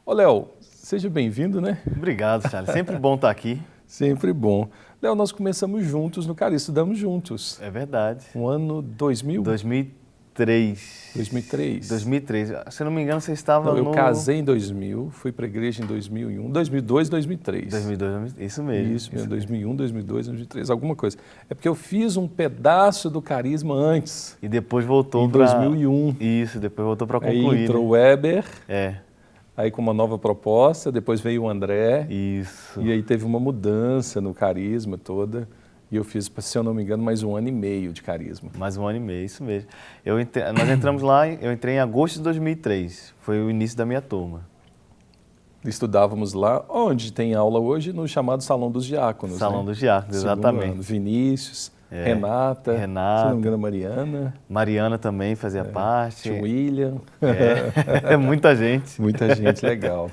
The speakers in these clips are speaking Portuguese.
Ô, Léo, seja bem-vindo, né? Obrigado, Charles. Sempre bom estar aqui. Sempre bom. Léo, nós começamos juntos no Carisma, estudamos juntos. É verdade. No ano 2000? 2003. 2003. 2003. Se não me engano, você estava Não, eu no... casei em 2000, fui para a igreja em 2001, 2002, 2003. 2002, isso mesmo. Isso mesmo, 2001, 2002, 2003, alguma coisa. É porque eu fiz um pedaço do Carisma antes. E depois voltou em para... 2001. Isso, depois voltou para concluir. Aí entrou o Weber. É. Aí com uma nova proposta, depois veio o André. Isso. E aí teve uma mudança no Carisma toda. E eu fiz, se eu não me engano, mais 1 ano e meio de Carisma. Mais 1 ano e meio, isso mesmo. Nós entramos lá, eu entrei em agosto de 2003. Foi o início da minha turma. Estudávamos lá, onde tem aula hoje, no chamado Salão dos Diáconos. Salão né? dos Diáconos, exatamente. Ano. Vinícius, Renata, se não me engano, Mariana. Mariana também fazia parte. Tio William. Muita gente. Muita gente, legal.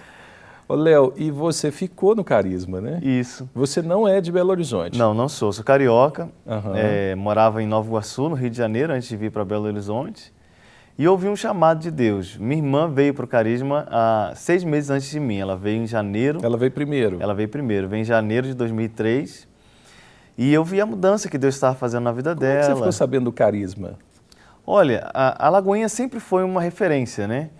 Ô, Léo, e você ficou no Carisma, né? Isso. Você não é de Belo Horizonte? Não, não sou. Sou carioca. Uhum. Morava em Nova Iguaçu, no Rio de Janeiro, antes de vir para Belo Horizonte. E ouvi um chamado de Deus. Minha irmã veio para o Carisma há 6 meses antes de mim. Ela veio em janeiro. Ela veio primeiro? Ela veio primeiro. Veio em janeiro de 2003. E eu vi a mudança que Deus estava fazendo na vida dela. Como você ficou sabendo do Carisma? Olha, a Lagoinha sempre foi uma referência, né?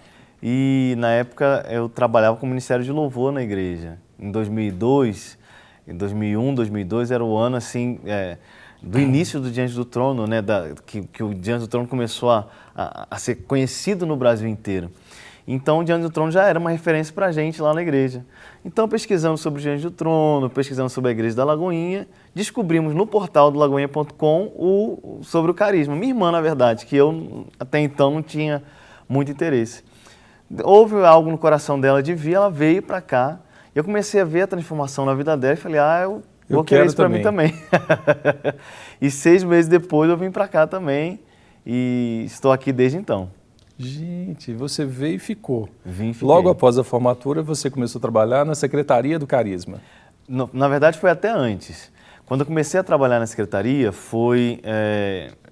E na época eu trabalhava com o Ministério de Louvor na igreja. Em 2002, em 2001, 2002 era o ano assim do início do Diante do Trono, né? Que o Diante do Trono começou a ser conhecido no Brasil inteiro. Então o Diante do Trono já era uma referência para a gente lá na igreja. Então pesquisamos sobre o Diante do Trono, pesquisamos sobre a igreja da Lagoinha, descobrimos no portal do lagoinha.com sobre o Carisma. Minha irmã, na verdade, que eu até então não tinha muito interesse. Houve algo no coração dela de vir, ela veio para cá. Eu comecei a ver a transformação na vida dela e falei, eu vou querer isso para mim também. E 6 meses depois eu vim para cá também e estou aqui desde então. Gente, você veio e ficou. Vim e fiquei. Logo após a formatura, você começou a trabalhar na Secretaria do Carisma. Na verdade, foi até antes. Quando eu comecei a trabalhar na secretaria,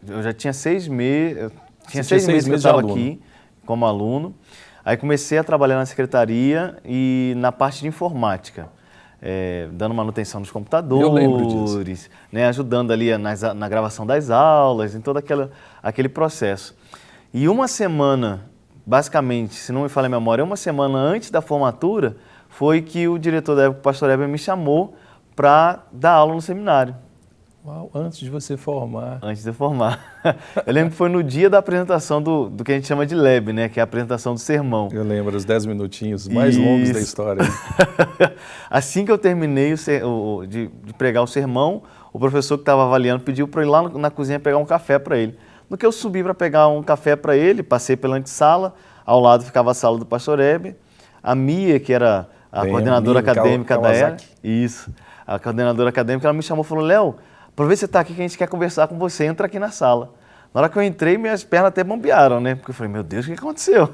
eu já tinha 6 meses, tinha 6 meses que eu estava aqui como aluno. Aí comecei a trabalhar na secretaria e na parte de informática, dando manutenção nos computadores, eu lembro disso. Né, ajudando ali na gravação das aulas, em todo aquele processo. E uma semana, basicamente, se não me falha a memória, uma semana antes da formatura, foi que o diretor da época, o pastor Heber, me chamou para dar aula no seminário. Uau, antes de você formar. Antes de eu formar. Eu lembro que foi no dia da apresentação do que a gente chama de LEB, né? Que é a apresentação do sermão. Eu lembro, os 10 minutinhos mais longos da história. Assim que eu terminei de pregar o sermão, o professor que estava avaliando pediu para eu ir lá na cozinha pegar um café para ele. No que eu subi para pegar um café para ele, passei pela antessala, ao lado ficava a sala do pastor Heber, a Mia, que era a coordenadora acadêmica da ERA. Isso. A coordenadora acadêmica, ela me chamou e falou, Léo, aproveita que você está aqui que a gente quer conversar com você, entra aqui na sala. Na hora que eu entrei, minhas pernas até bombearam, né? Porque eu falei, meu Deus, o que aconteceu?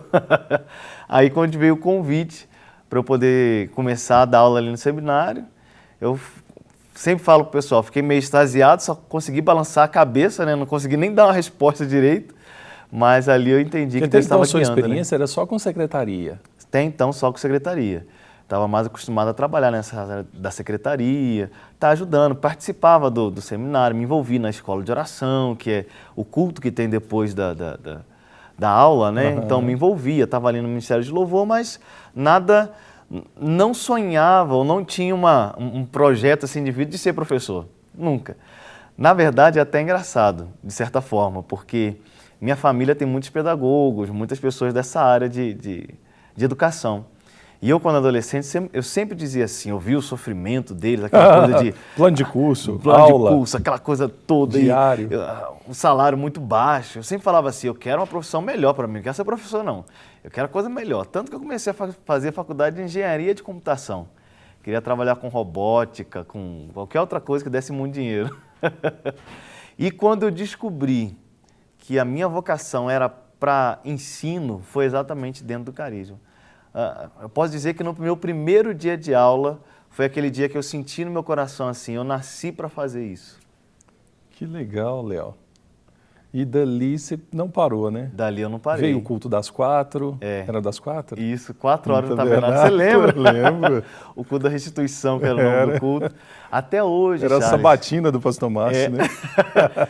Aí quando veio o convite para eu poder começar a dar aula ali no seminário, eu sempre falo pro pessoal, fiquei meio extasiado, só consegui balançar a cabeça, né? Não consegui nem dar uma resposta direito, mas ali eu entendi que Deus estava guiando. Então, a sua experiência era só com secretaria? Até então, só com secretaria. Estava mais acostumado a trabalhar nessa área da secretaria, ajudando, participava do seminário, me envolvi na escola de oração, que é o culto que tem depois da aula, né? Uhum. Então me envolvia, estava ali no Ministério de Louvor, mas nada, não sonhava ou não tinha um projeto assim de vida de ser professor, nunca. Na verdade é até engraçado, de certa forma, porque minha família tem muitos pedagogos, muitas pessoas dessa área de educação. E eu, quando adolescente, eu sempre dizia assim, eu vi o sofrimento deles, aquela coisa de... plano de curso, aula, de curso, aquela coisa toda. Diário. Um salário muito baixo. Eu sempre falava assim, eu quero uma profissão melhor para mim, não quero ser professor não. Eu quero coisa melhor. Tanto que eu comecei a fazer faculdade de engenharia de computação. Queria trabalhar com robótica, com qualquer outra coisa que desse muito dinheiro. E quando eu descobri que a minha vocação era para ensino, foi exatamente dentro do Carisma. Eu posso dizer que no meu primeiro dia de aula foi aquele dia que eu senti no meu coração assim, eu nasci para fazer isso. Que legal, Léo. E dali você não parou, né? Dali eu não parei. Veio o culto das 4, É. Era das 4? Isso, 4 horas no Muito tabernáculo. Você tabernáculo, lembra? lembro. O culto da restituição, que era o nome do culto. Até hoje, Era a Charles, sabatina do pastor Márcio, né?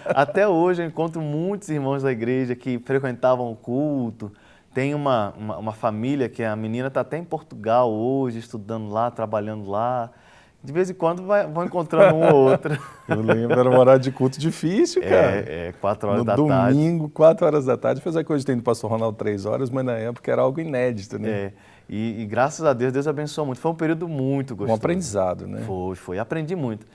até hoje eu encontro muitos irmãos da igreja que frequentavam o culto. Tem uma família que a menina está até em Portugal hoje, estudando lá, trabalhando lá. De vez em quando vão encontrando um ou outro. Eu lembro, era um horário de culto difícil, cara. 4 horas no da tarde. domingo, 4 horas da tarde. Apesar que hoje tem do pastor Ronaldo 3 horas, mas na época era algo inédito, né? E graças a Deus, Deus abençoou muito. Foi um período muito gostoso. Um aprendizado, né? Foi. Aprendi muito.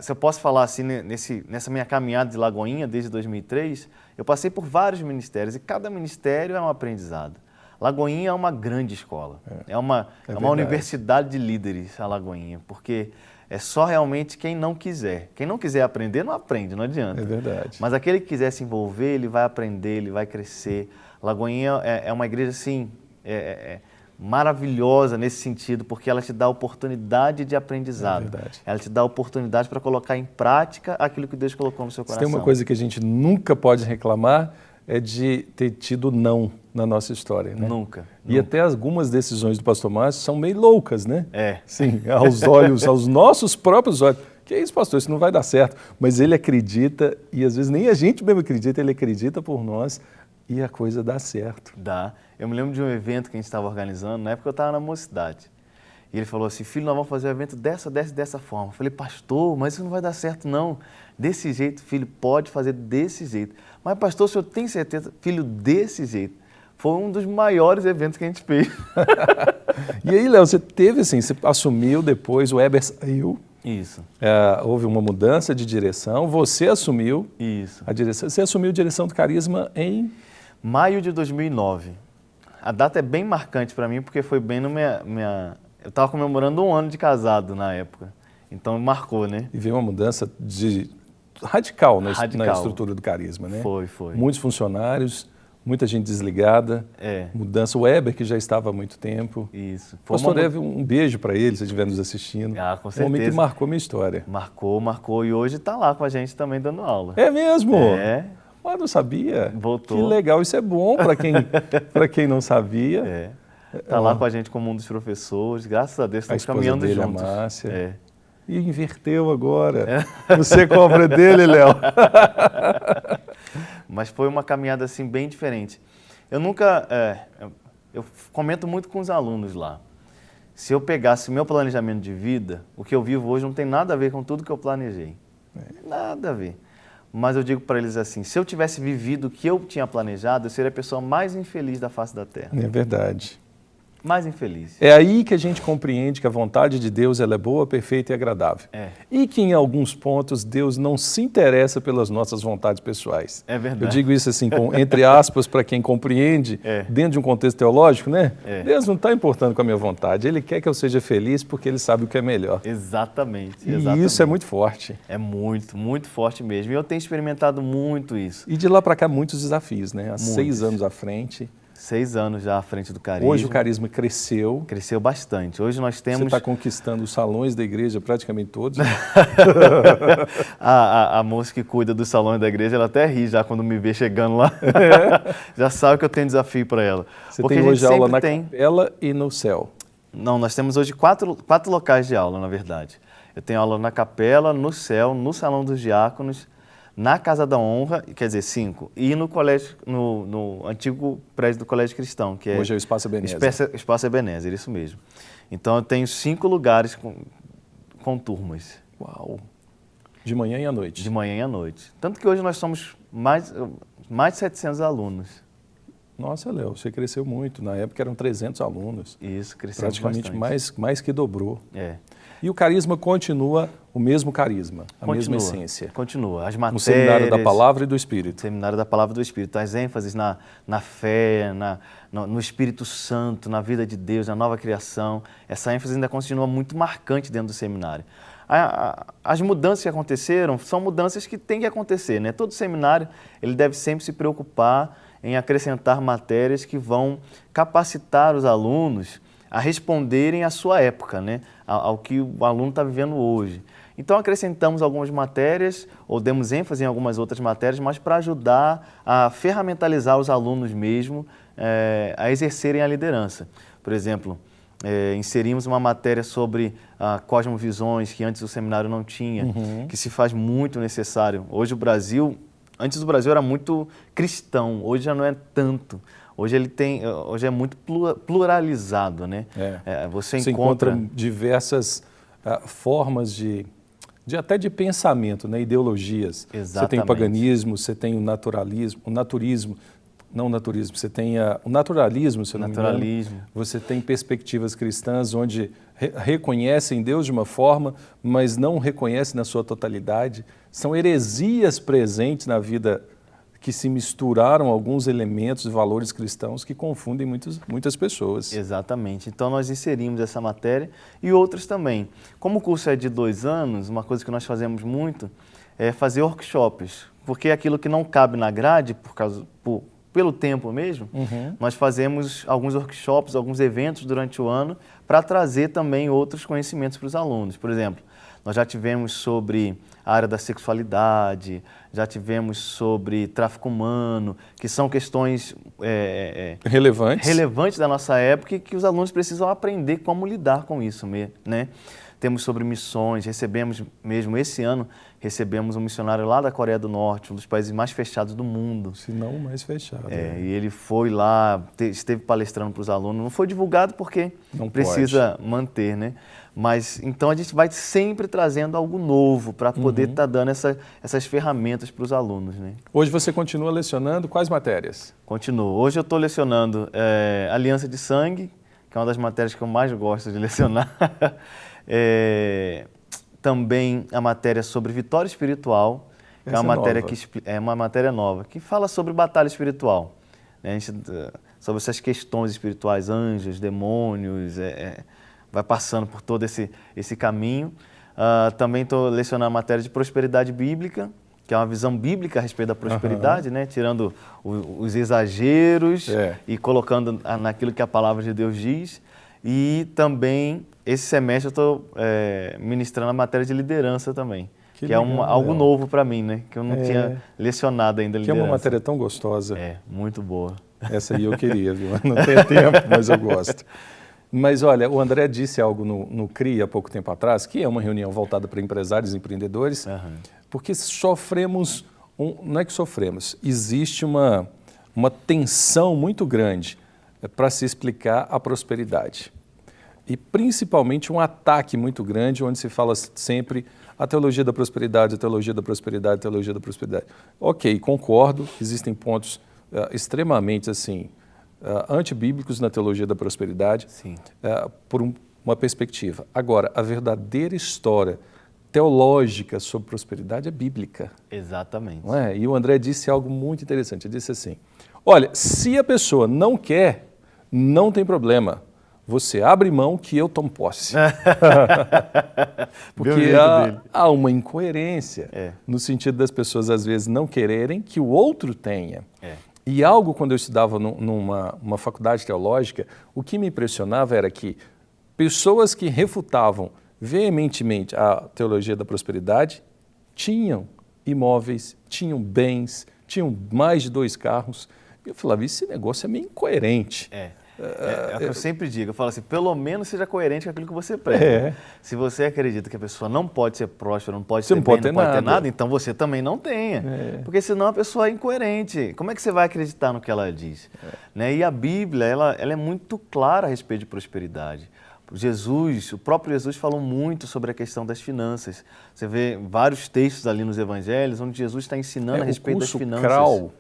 Se eu posso falar assim, nessa minha caminhada de Lagoinha, desde 2003, eu passei por vários ministérios e cada ministério é um aprendizado. Lagoinha é uma grande escola. É uma universidade de líderes, a Lagoinha, porque é só realmente quem não quiser. Quem não quiser aprender, não aprende, não adianta. É verdade. Mas aquele que quiser se envolver, ele vai aprender, ele vai crescer. Lagoinha é uma igreja, assim, maravilhosa nesse sentido, porque ela te dá oportunidade de aprendizado. É verdade. Ela te dá oportunidade para colocar em prática aquilo que Deus colocou no seu coração. Se tem uma coisa que a gente nunca pode reclamar, é de ter tido não na nossa história, né? Nunca. E até algumas decisões do pastor Márcio são meio loucas, né? Sim, aos nossos próprios olhos. Que é isso, pastor? Isso não vai dar certo. Mas ele acredita, e às vezes nem a gente mesmo acredita, ele acredita por nós, e a coisa dá certo. Dá. Eu me lembro de um evento que a gente estava organizando, na época eu estava na mocidade. E ele falou assim, filho, nós vamos fazer o evento dessa forma. Eu falei, pastor, mas isso não vai dar certo não. Desse jeito, filho, pode fazer desse jeito. Mas pastor, o senhor tem certeza? Filho, desse jeito. Foi um dos maiores eventos que a gente fez. E aí, Léo, você teve assim, você assumiu depois, o Weber saiu. Isso. Houve uma mudança de direção, você assumiu a direção. Você assumiu a direção do Carisma em... maio de 2009. A data é bem marcante para mim, porque foi bem no eu estava comemorando 1 ano de casado na época. Então marcou, né? E veio uma mudança radical na estrutura do Carisma, né? Foi. Muitos funcionários, muita gente desligada. Mudança. O Weber, que já estava há muito tempo. Isso. O pastor deve um beijo para ele, se estiver nos assistindo. Com certeza. Um homem que marcou minha história. Marcou. E hoje está lá com a gente também dando aula. É mesmo? Ah, não sabia? Voltou. Que legal, isso é bom para quem não sabia. Está lá com a gente como um dos professores, graças a Deus, estamos caminhando dele, juntos. A Márcia. E inverteu agora. Você cobra dele, Léo. Mas foi uma caminhada assim bem diferente. Eu nunca... eu comento muito com os alunos lá. Se eu pegasse o meu planejamento de vida, o que eu vivo hoje não tem nada a ver com tudo que eu planejei. Nada a ver. Mas eu digo para eles assim, se eu tivesse vivido o que eu tinha planejado, eu seria a pessoa mais infeliz da face da Terra. É verdade. Mais infeliz. É aí que a gente compreende que a vontade de Deus ela é boa, perfeita e agradável. E que em alguns pontos Deus não se interessa pelas nossas vontades pessoais. É verdade. Eu digo isso assim, entre aspas, para quem compreende, dentro de um contexto teológico, né? Deus não está importando com a minha vontade, Ele quer que eu seja feliz porque Ele sabe o que é melhor. Exatamente. E isso é muito forte. É muito, muito forte mesmo. E eu tenho experimentado muito isso. E de lá para cá, muitos desafios, né? Há 6 anos à frente. 6 anos já à frente do Carisma. Hoje o Carisma cresceu. Cresceu bastante. Hoje nós temos... Você está conquistando os salões da igreja, praticamente todos. a moça que cuida dos salões da igreja, ela até ri já quando me vê chegando lá. Já sabe que eu tenho desafio para ela. Você tem hoje aula na capela e no céu? Não, nós temos hoje 4 locais de aula, na verdade. Eu tenho aula na capela, no céu, no salão dos diáconos, na Casa da Honra, quer dizer, 5, e no colégio, no antigo prédio do Colégio Cristão, que hoje é o Espaço Ebenezer. Espaço Ebenezer, isso mesmo. Então eu tenho 5 lugares com turmas. Uau! De manhã e à noite? De manhã e à noite. Tanto que hoje nós somos mais de 700 alunos. Nossa, Léo, você cresceu muito. Na época eram 300 alunos. Isso, cresceu praticamente bastante. mais que dobrou. E o Carisma continua o mesmo carisma, a mesma essência. Continua. As matérias... No Seminário da Palavra e do Espírito. Seminário da Palavra e do Espírito. As ênfases na fé, no Espírito Santo, na vida de Deus, na nova criação. Essa ênfase ainda continua muito marcante dentro do seminário. As mudanças que aconteceram são mudanças que têm que acontecer, né? Todo seminário ele deve sempre se preocupar em acrescentar matérias que vão capacitar os alunos a responderem à sua época, né? Ao que o aluno está vivendo hoje. Então acrescentamos algumas matérias ou demos ênfase em algumas outras matérias, mas para ajudar a ferramentalizar os alunos mesmo a exercerem a liderança. Por exemplo, inserimos uma matéria sobre cosmovisões que antes o seminário não tinha, que se faz muito necessário. Hoje antes o Brasil era muito cristão, hoje já não é tanto. Hoje é muito pluralizado, né? Você encontra diversas formas até de pensamento, né? Ideologias. Exatamente. Você tem o paganismo, você tem o naturalismo, você tem o naturalismo, se eu não me engano. Você tem perspectivas cristãs onde reconhecem Deus de uma forma, mas não reconhecem na sua totalidade. São heresias presentes na vida que se misturaram alguns elementos e valores cristãos que confundem muitas pessoas. Exatamente. Então nós inserimos essa matéria e outras também. Como o curso é de 2 anos, uma coisa que nós fazemos muito é fazer workshops, porque aquilo que não cabe na grade, pelo tempo mesmo, nós fazemos alguns workshops, alguns eventos durante o ano para trazer também outros conhecimentos para os alunos. Por exemplo, nós já tivemos sobre a área da sexualidade, já tivemos sobre tráfico humano, que são questões relevantes da nossa época e que os alunos precisam aprender como lidar com isso, né? Temos sobre missões, esse ano, recebemos um missionário lá da Coreia do Norte, um dos países mais fechados do mundo. Se não o mais fechado. E ele foi lá, esteve palestrando para os alunos, não foi divulgado porque não precisa manter, né? Mas então a gente vai sempre trazendo algo novo para poder estar dando essas ferramentas para os alunos, né? Hoje você continua lecionando quais matérias? Continuo. Hoje eu estou lecionando Aliança de Sangue, que é uma das matérias que eu mais gosto de lecionar. Também a matéria sobre vitória espiritual, que é uma matéria uma matéria nova, que fala sobre batalha espiritual, né? Sobre essas questões espirituais, anjos, demônios, vai passando por todo esse caminho. Também estou lecionando a matéria de prosperidade bíblica, que é uma visão bíblica a respeito da prosperidade, né? Tirando os exageros e colocando naquilo que a palavra de Deus diz. E também, esse semestre, eu estou ministrando a matéria de liderança também, que é algo novo para mim, né? Que eu não tinha lecionado ainda liderança. Que é uma matéria tão gostosa. Muito boa. Essa aí eu queria, viu? Não tenho tempo, mas eu gosto. Mas olha, o André disse algo no CRI há pouco tempo atrás, que é uma reunião voltada para empresários e empreendedores, porque sofremos, não é que sofremos, existe uma tensão muito grande para se explicar a prosperidade. E principalmente um ataque muito grande, onde se fala sempre a teologia da prosperidade, a teologia da prosperidade, a teologia da prosperidade. Ok, concordo, existem pontos extremamente assim, antibíblicos na teologia da prosperidade, por uma perspectiva. Agora, a verdadeira história teológica sobre prosperidade é bíblica. Exatamente. Não é? E o André disse algo muito interessante, ele disse assim, olha, se a pessoa não quer, não tem problema, você abre mão que eu tomo posse. Porque há uma incoerência no sentido das pessoas às vezes não quererem que o outro tenha. E algo, quando eu estudava numa faculdade teológica, o que me impressionava era que pessoas que refutavam veementemente a teologia da prosperidade tinham imóveis, tinham bens, tinham mais de 2 carros. E eu falava, esse negócio é meio incoerente. É o que eu sempre digo, eu falo assim, pelo menos seja coerente com aquilo que você prega. Se você acredita que a pessoa não pode ser próspera, não pode ter nada, então você também não tenha. Porque senão a pessoa é incoerente. Como é que você vai acreditar no que ela diz? Né? E a Bíblia, ela é muito clara a respeito de prosperidade. O próprio Jesus falou muito sobre a questão das finanças. Você vê vários textos ali nos evangelhos onde Jesus está ensinando a respeito das finanças. O curso,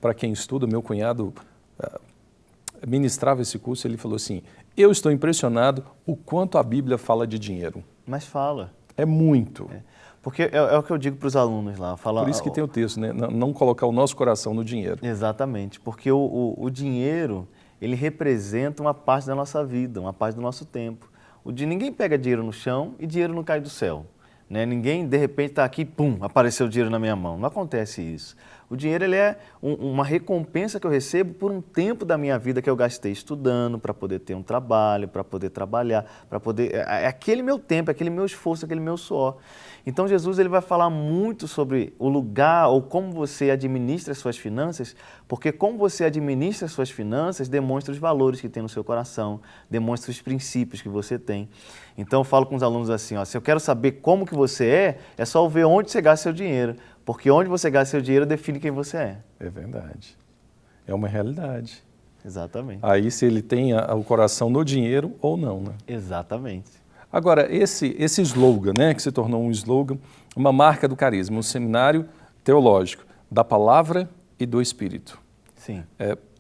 para quem estuda, meu cunhado ministrava esse curso, ele falou assim, eu estou impressionado o quanto a Bíblia fala de dinheiro. Mas fala. É muito. Porque é o que eu digo para os alunos lá. Por isso que tem o texto, né? Não colocar o nosso coração no dinheiro. Exatamente, porque o dinheiro, ele representa uma parte da nossa vida, uma parte do nosso tempo. Ninguém pega dinheiro no chão e dinheiro não cai do céu. Né? Ninguém, de repente, está aqui, pum, apareceu o dinheiro na minha mão. Não acontece isso. O dinheiro ele é uma recompensa que eu recebo por um tempo da minha vida que eu gastei estudando para poder ter um trabalho, para poder trabalhar, para poder... É aquele meu tempo, é aquele meu esforço, aquele meu suor. Então Jesus ele vai falar muito sobre o lugar ou como você administra as suas finanças, porque como você administra as suas finanças demonstra os valores que tem no seu coração, demonstra os princípios que você tem. Então eu falo com os alunos assim, ó, se eu quero saber como que você é só ver onde você gasta seu dinheiro, porque onde você gasta seu dinheiro define quem você é. É verdade. É uma realidade. Exatamente. Aí se ele tem o coração no dinheiro ou não, né? Exatamente. Agora, esse slogan, né, que se tornou um slogan, uma marca do carisma, um seminário teológico da palavra e do espírito. Sim.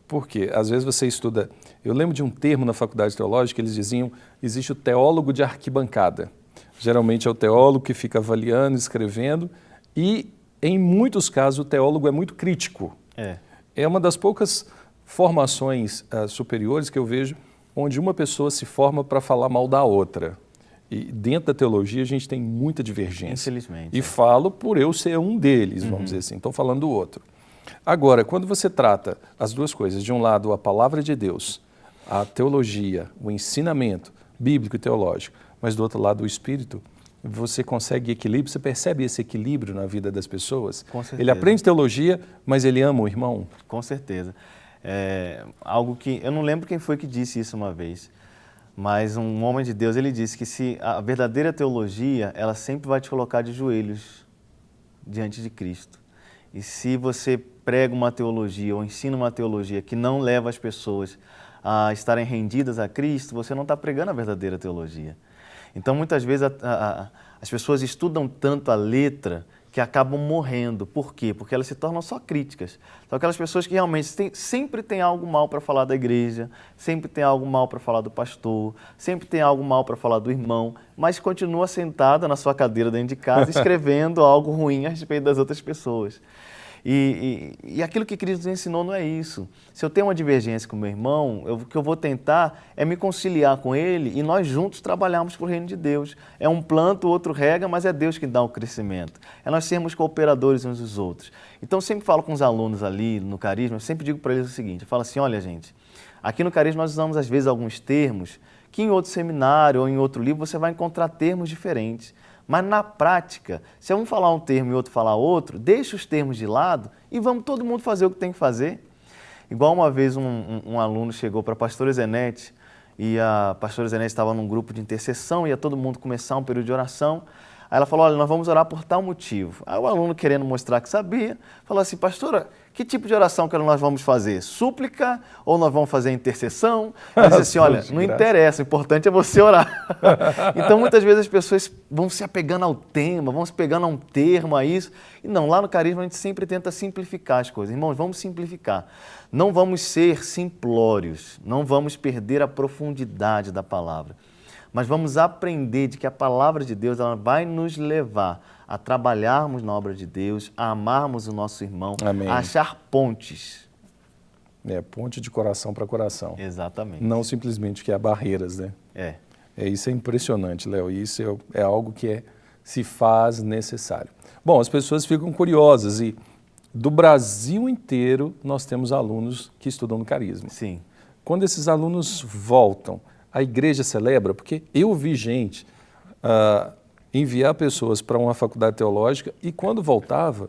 Porque às vezes você estuda, eu lembro de um termo na faculdade teológica, eles diziam, existe o teólogo de arquibancada. Geralmente é o teólogo que fica avaliando, escrevendo, e em muitos casos o teólogo é muito crítico. É uma das poucas formações superiores que eu vejo onde uma pessoa se forma para falar mal da outra. E dentro da teologia a gente tem muita divergência. Infelizmente. E falo por eu ser um deles, vamos dizer assim, estou falando do outro. Agora, quando você trata as duas coisas, de um lado a palavra de Deus, a teologia, o ensinamento bíblico e teológico, mas do outro lado o espírito, você consegue equilíbrio, você percebe esse equilíbrio na vida das pessoas? Com certeza. Ele aprende teologia, mas ele ama o irmão? Com certeza. Algo que, eu não lembro quem foi que disse isso uma vez, mas um homem de Deus, ele disse que se a verdadeira teologia, ela sempre vai te colocar de joelhos diante de Cristo. E se você prega uma teologia ou ensina uma teologia que não leva as pessoas a estarem rendidas a Cristo, você não está pregando a verdadeira teologia. Então, muitas vezes, as pessoas estudam tanto a letra que acabam morrendo. Por quê? Porque elas se tornam só críticas. São aquelas pessoas que realmente sempre tem algo mal para falar da igreja, sempre tem algo mal para falar do pastor, sempre tem algo mal para falar do irmão, mas continua sentada na sua cadeira dentro de casa escrevendo algo ruim a respeito das outras pessoas. E aquilo que Cristo nos ensinou não é isso. Se eu tenho uma divergência com meu irmão, o que eu vou tentar é me conciliar com ele e nós juntos trabalharmos para o reino de Deus. É um planta, o outro rega, mas é Deus que dá o crescimento. É nós sermos cooperadores uns dos outros. Então, eu sempre falo com os alunos ali no Carisma, eu sempre digo para eles o seguinte, eu falo assim, olha gente, aqui no Carisma nós usamos às vezes alguns termos que em outro seminário ou em outro livro você vai encontrar termos diferentes. Mas na prática, se um falar um termo e outro falar outro, deixa os termos de lado e vamos todo mundo fazer o que tem que fazer. Igual uma vez um aluno chegou para a pastora Zenete e a pastora Zenete estava num grupo de intercessão, ia todo mundo começar um período de oração. Aí ela falou, olha, nós vamos orar por tal motivo. Aí o aluno, querendo mostrar que sabia, falou assim, pastora, que tipo de oração que nós vamos fazer? Súplica ou nós vamos fazer intercessão? Ela disse assim, olha, não interessa, o importante é você orar. Então, muitas vezes as pessoas vão se apegando ao tema, vão se pegando a um termo, a isso. E não, lá no Carisma a gente sempre tenta simplificar as coisas. Irmãos, vamos simplificar. Não vamos ser simplórios, não vamos perder a profundidade da palavra. Mas vamos aprender de que a palavra de Deus ela vai nos levar a trabalharmos na obra de Deus, a amarmos o nosso irmão, Amém. A achar pontes. Ponte de coração para coração. Exatamente. Não simplesmente que há barreiras, né? Isso é impressionante, Léo. Isso é algo que se faz necessário. Bom, as pessoas ficam curiosas e do Brasil inteiro nós temos alunos que estudam no Carisma. Sim. Quando esses alunos voltam, a igreja celebra, porque eu vi gente enviar pessoas para uma faculdade teológica e quando voltava,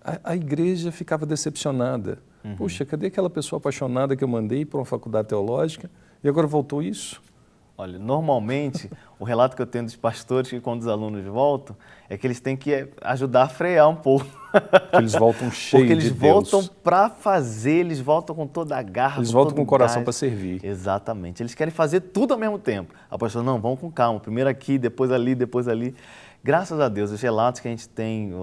a igreja ficava decepcionada. Puxa, cadê aquela pessoa apaixonada que eu mandei para uma faculdade teológica e agora voltou isso? Olha, normalmente, o relato que eu tenho dos pastores que quando os alunos voltam é que eles têm que ajudar a frear um pouco. Eles voltam cheios de Deus. Porque eles voltam para fazer, eles voltam com toda a garra. Eles voltam com o coração para servir. Exatamente. Eles querem fazer tudo ao mesmo tempo. A pastora, não, vamos com calma. Primeiro aqui, depois ali, depois ali. Graças a Deus, os relatos que a gente tem,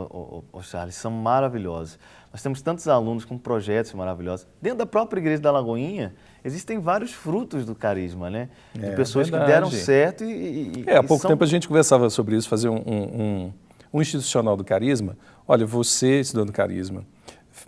Charles, são maravilhosos. Nós temos tantos alunos com projetos maravilhosos. Dentro da própria Igreja da Lagoinha, existem vários frutos do carisma, né? De pessoas que deram certo há pouco tempo a gente conversava sobre isso, fazer um institucional do carisma. Olha, você estudou no Carisma,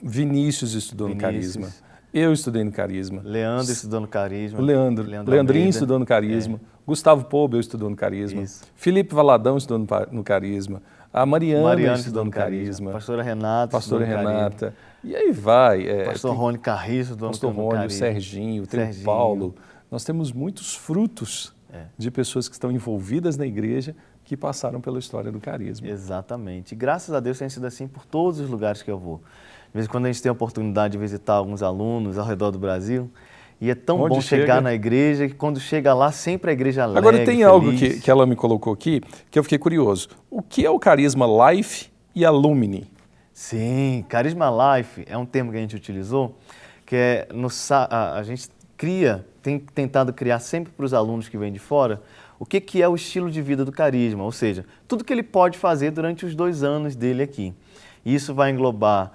Vinícius estudou no Carisma, eu estudei no Carisma. Leandro estudou no Carisma. Leandrinho estudou no Carisma. Gustavo Pobel estudou no Carisma. Isso. Felipe Valadão estudou no Carisma. A Mariana estudou no Carisma. Pastora Renata. Pastora Renata. E aí vai. Pastor Rony Carriço, do Pastor Rony, o Serginho, tem o Paulo. Nós temos muitos frutos de pessoas que estão envolvidas na igreja que passaram pela história do carisma. Exatamente. E graças a Deus tem sido assim por todos os lugares que eu vou. De vez em quando a gente tem a oportunidade de visitar alguns alunos ao redor do Brasil, e é tão bom chegar na igreja, que quando chega lá, sempre a igreja alegre, Agora tem algo feliz. que ela me colocou aqui, que eu fiquei curioso. O que é o Carisma Life e Alumni? Sim, Carisma Life é um termo que a gente utilizou, que é a gente tem tentado criar sempre para os alunos que vêm de fora, o que é o estilo de vida do carisma, ou seja, tudo que ele pode fazer durante os 2 anos dele aqui. Isso vai englobar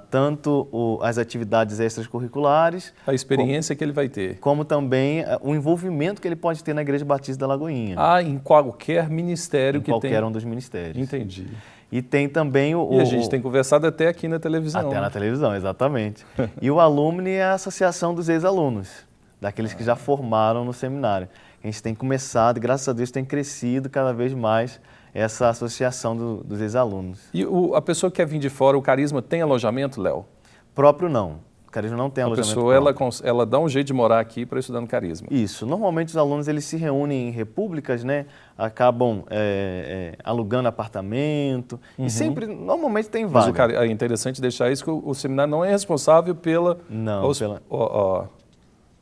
tanto as atividades extracurriculares, a experiência que ele vai ter, como também o envolvimento que ele pode ter na Igreja Batista da Lagoinha. Em qualquer ministério que tem. Em qualquer um dos ministérios. Entendi. E tem também E a gente tem conversado até aqui na televisão. Até na televisão, exatamente. E o Alumni é a associação dos ex-alunos, daqueles que já formaram no seminário. A gente tem começado, e graças a Deus tem crescido cada vez mais essa associação dos ex-alunos. E a pessoa que quer vir de fora, o Carisma tem alojamento, Léo? Próprio não. O Carisma não tem alojamento próprio. A pessoa, ela dá um jeito de morar aqui para estudar no Carisma. Isso. Normalmente os alunos eles se reúnem em repúblicas, né? Acabam alugando apartamento. E sempre, normalmente tem vaga. Mas é interessante deixar isso, que o seminário não é responsável pelo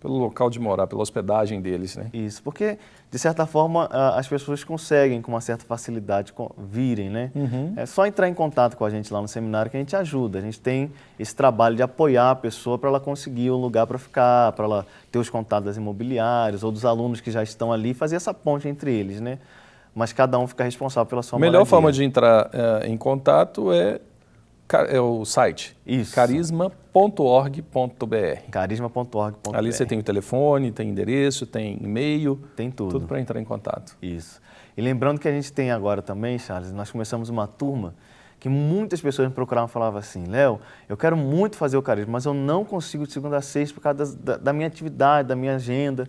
local de morar, pela hospedagem deles, né? Isso, porque, de certa forma, as pessoas conseguem, com uma certa facilidade, virem, né? É só entrar em contato com a gente lá no seminário que a gente ajuda. A gente tem esse trabalho de apoiar a pessoa para ela conseguir um lugar para ficar, para ela ter os contatos das imobiliárias ou dos alunos que já estão ali, fazer essa ponte entre eles, né? Mas cada um fica responsável pela sua moradia. A melhor forma de entrar em contato é o site. Isso. carisma.org.br. carisma.org.br. Ali você tem o telefone, tem endereço, tem e-mail. Tem tudo. Tudo para entrar em contato. Isso. E lembrando que a gente tem agora também, Charles, nós começamos uma turma que muitas pessoas me procuravam e falavam assim, Léo, eu quero muito fazer o carisma, mas eu não consigo de segunda a sexta por causa da minha atividade, da minha agenda.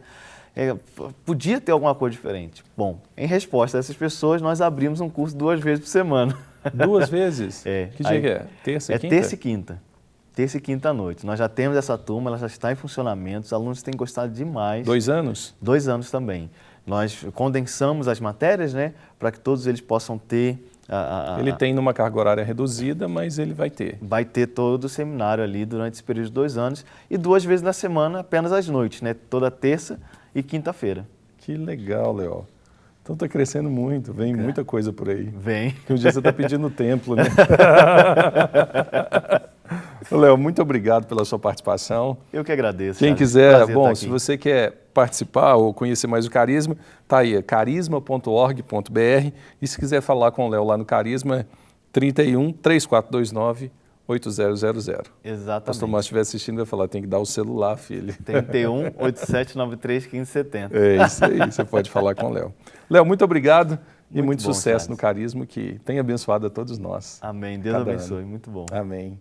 Podia ter alguma coisa diferente. Bom, em resposta a essas pessoas, nós abrimos um curso 2 vezes por semana. 2 vezes? Que dia que é? Terça e quinta? Terça e quinta. Terça e quinta à noite. Nós já temos essa turma, ela já está em funcionamento, os alunos têm gostado demais. 2 anos? 2 anos também. Nós condensamos as matérias, né, para que todos eles possam ter... Ele tem numa carga horária reduzida, mas ele vai ter. Vai ter todo o seminário ali durante esse período de 2 anos e 2 vezes na semana, apenas às noites, né, toda terça e quinta-feira. Que legal, Léo. Então está crescendo muito, vem muita coisa por aí. Vem. Que um dia você está pedindo o templo, né? Léo, muito obrigado pela sua participação. Eu que agradeço. Quem quiser, se você quer participar ou conhecer mais o Carisma, tá aí, carisma.org.br. E se quiser falar com o Léo lá no Carisma, 31 3429 8000. Exatamente. O pastor Márcio estiver assistindo, vai falar, tem que dar o celular, filho. 31 8793 1570. É isso aí, você pode falar com o Léo. Léo, muito obrigado e muito bom, sucesso Charles. no Carisma, que tem abençoado a todos nós. Amém. Deus abençoe. Muito bom. Amém.